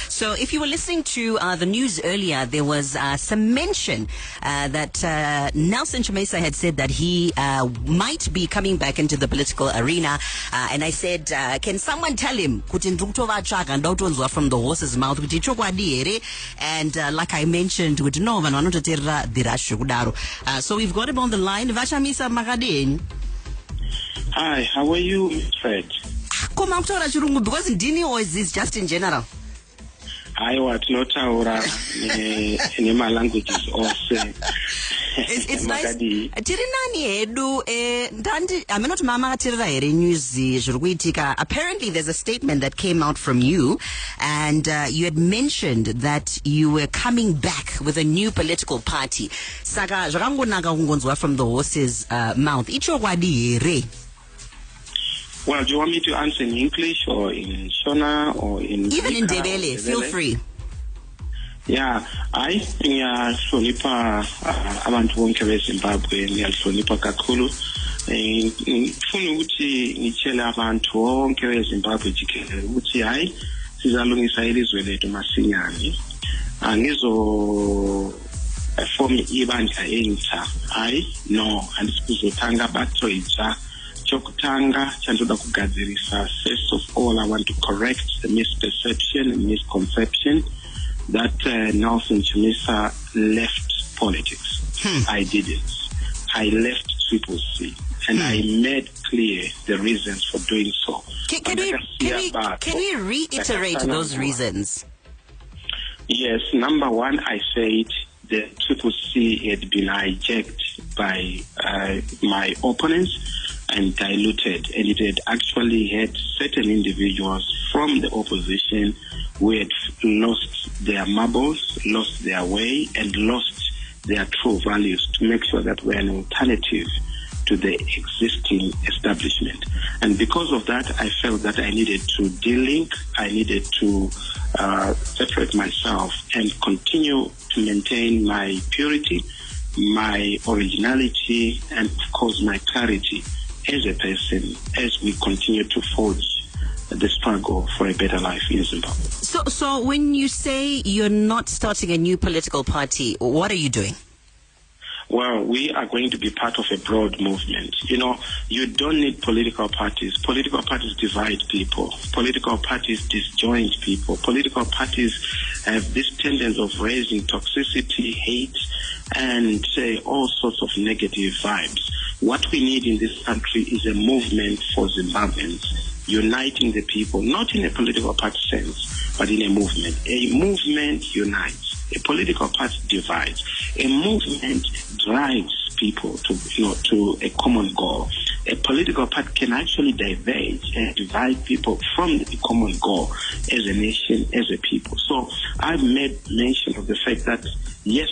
So if you were listening to the news earlier, there was some mention that Nelson Chamisa had said that he might be coming back into the political arena. And I said, can someone tell him from the horse's mouth? And like I mentioned, so we've got him on the line. Chamisa Magadeni. Hi, how are you, Fred? Because in Dini, or is this just in general? I was not aura in my languages also. It's nice. Apparently there's a statement that came out from you, and you had mentioned that you were coming back with a new political party. Saka from the horse's mouth. Well, do you want me to answer in English or in Shona or in... Even in Debele, feel free. Yeah, I think hlonipha abantu bonke beZimbabwe ngiyahlonipha kakhulu. Ngifuna ukuthi ngitshele abantu bonke beZimbabwe jikelele ukuthi hayi sizalungisa ilizwe lethu masinyane. Angizo form ibandla entsha. Hayi no, andisikuzothanga bathoyitsha. First of all, I want to correct the misperception and misconception that Nelson Chamisa left politics. I didn't. I left Triple C, and I made clear the reasons for doing so. Can we reiterate those reasons? Yes. Number one, I said the Triple C had been hijacked by my opponents and diluted, and it had actually had certain individuals from the opposition who had lost their marbles, lost their way, and lost their true values to make sure that we're an alternative to the existing establishment. And because of that, I felt that I needed to de-link, I needed to separate myself and continue to maintain my purity, my originality, and of course my clarity as a person, as we continue to forge the struggle for a better life in Zimbabwe. So when you say you're not starting a new political party, what are you doing? Well, we are going to be part of a broad movement. You know, you don't need political parties. Political parties divide people. Political parties disjoint people. Political parties have this tendency of raising toxicity, hate, and all sorts of negative vibes. What we need in this country is a movement for Zimbabweans, uniting the people, not in a political party sense, but in a movement. A movement unites. A political party divides. A movement drives people to a common goal. A political party can actually diverge and divide people from the common goal as a nation, as a people. So I've made mention of the fact that, yes,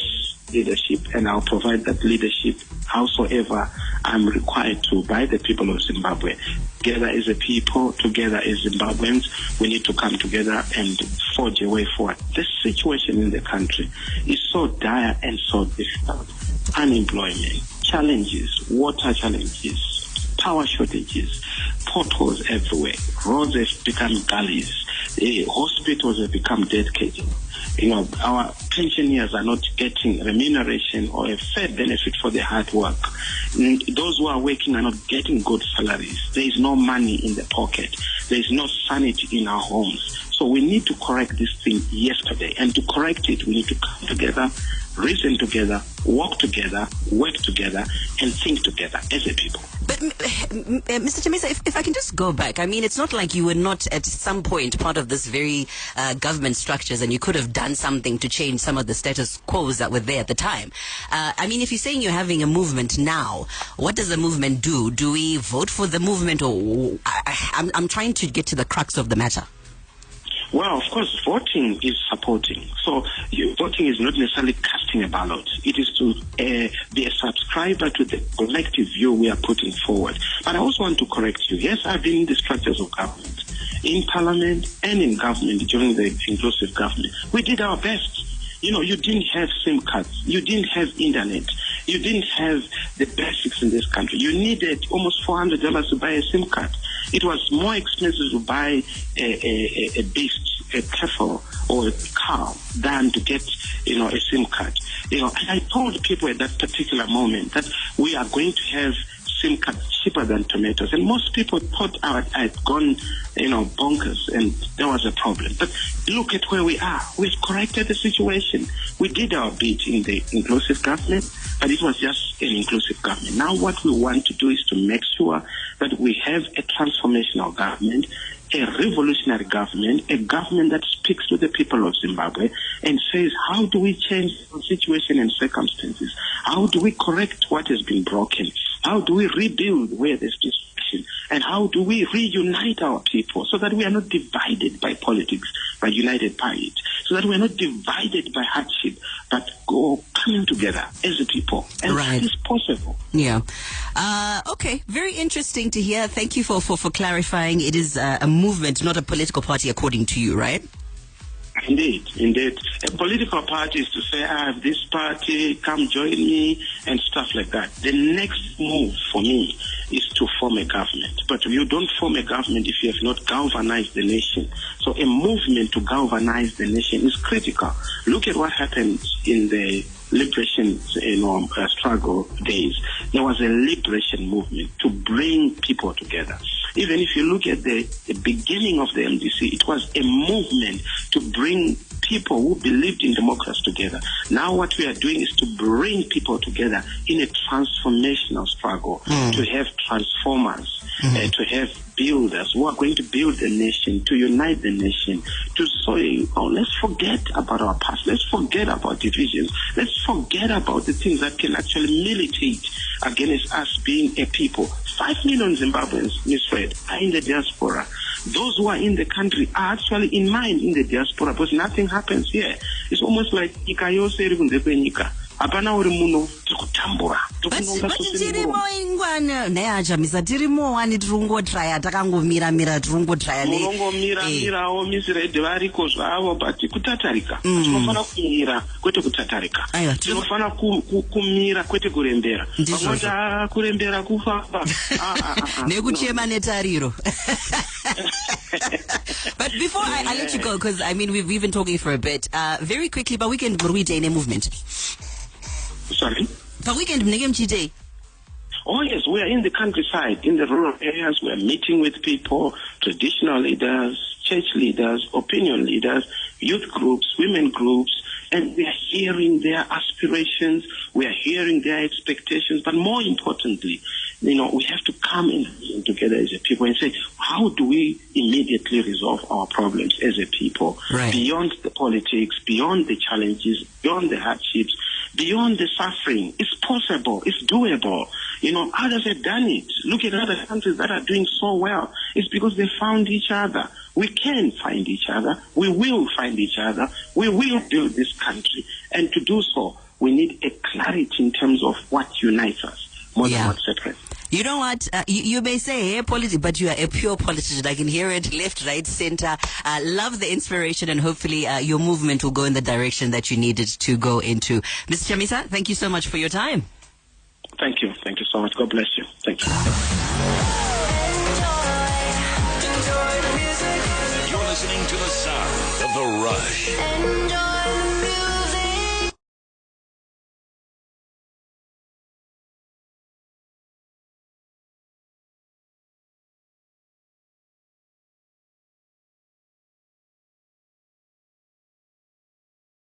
leadership, and I'll provide that leadership howsoever I'm required to by the people of Zimbabwe. Together as a people, together as Zimbabweans, we need to come together and forge a way forward. The situation in the country is so dire and so difficult. Unemployment, challenges, water challenges, power shortages, potholes everywhere, roads have become gullies, hospitals have become dead cages. You know, our pensioners are not getting remuneration or a fair benefit for their hard work. Those who are working are not getting good salaries. There is no money in the pocket. There is no sanity in our homes. So we need to correct this thing yesterday. And to correct it, we need to come together, reason together, walk together, work together, and think together as a people. But Mr. Chamisa, if I can just go back, I mean, it's not like you were not at some point part of this very government structures and you could have done something to change some of the status quos that were there at the time. I mean, if you're saying you're having a movement now, what does the movement do? Do we vote for the movement, or I'm trying to get to the crux of the matter? Well, of course, voting is supporting. So voting is not necessarily casting a ballot. It is to be a subscriber to the collective view we are putting forward. But I also want to correct you. Yes, I've been in the structures of government, in parliament and in government during the inclusive government. We did our best. You know, you didn't have SIM cards. You didn't have internet. You didn't have the basics in this country. You needed almost $400 to buy a SIM card. It was more expensive to buy a beast, a cattle, or a cow than to get, a SIM card. And I told people at that particular moment that we are going to have SIM card cheaper than tomatoes. And most people thought I had gone, bonkers, and there was a problem. But look at where we are. We've corrected the situation. We did our bit in the inclusive government, but it was just an inclusive government. Now what we want to do is to make sure that we have a transformational government, a revolutionary government, a government that speaks to the people of Zimbabwe and says, how do we change the situation and circumstances? How do we correct what has been broken? How do we rebuild where there's dysfunction? And how do we reunite our people so that we are not divided by politics, but united by it? So that we are not divided by hardship, but coming together as a people. And right. That is possible. Yeah. Okay. Very interesting to hear. Thank you for clarifying. It is a movement, not a political party, according to you, right? Indeed. A political party is to say, I have this party, come join me, and stuff like that. The next move for me is to form a government. But you don't form a government if you have not galvanized the nation. So a movement to galvanize the nation is critical. Look at what happened in the liberation struggle days. There was a liberation movement to bring people together. Even if you look at the beginning of the MDC, it was a movement to bring people who believed in democracy together. Now what we are doing is to bring people together in a transformational struggle, to have transformers, to have builders who are going to build the nation, to unite the nation, to say, let's forget about our past, let's forget about divisions, let's forget about the things that can actually militate against us being a people. 5 million Zimbabweans, Ms. Fred, are in the diaspora. Those who are in the country are actually in mind in the diaspora because nothing happens here. It's almost like nyika yose iri kunze kwenyika. Hapana uri muno tikutambura. Tirimo ingwana neya Chamisa tirimo wani tirongotraya takangomira tirongotraya ne. Mirawo Miss Red variko zvavo but kutatarika. Tinofana kumira kwete kutatarika. Tinofana kumira kwete kurembera. Vamwe kurembera kufamba. Nekuchema netariro. But before I let you go, because I mean we've been talking for a bit, very quickly, but weekend Murwite movement. Sorry? But weekend Mchite. Oh yes, we are in the countryside, in the rural areas. We are meeting with people, traditional leaders, church leaders, opinion leaders, youth groups, women groups, and we are hearing their aspirations, we are hearing their expectations, but more importantly, we have to come in together as a people and say, how do we immediately resolve our problems as a people, right, beyond the politics, beyond the challenges, beyond the hardships, beyond the suffering? It's possible. It's doable. Others have done it. Look at other countries that are doing so well. It's because they found each other. We can find each other. We will find each other. We will build this country. And to do so, we need a clarity in terms of what unites us more than what separates. You know what? You may say, hey, politics, but you are a pure politician. I can hear it, left, right, center. Love the inspiration, and hopefully your movement will go in the direction that you needed to go into. Mr. Chamisa, thank you so much for your time. Thank you. Thank you so much. God bless you. Thank you. You're listening to the sound of The Rush. Enjoy.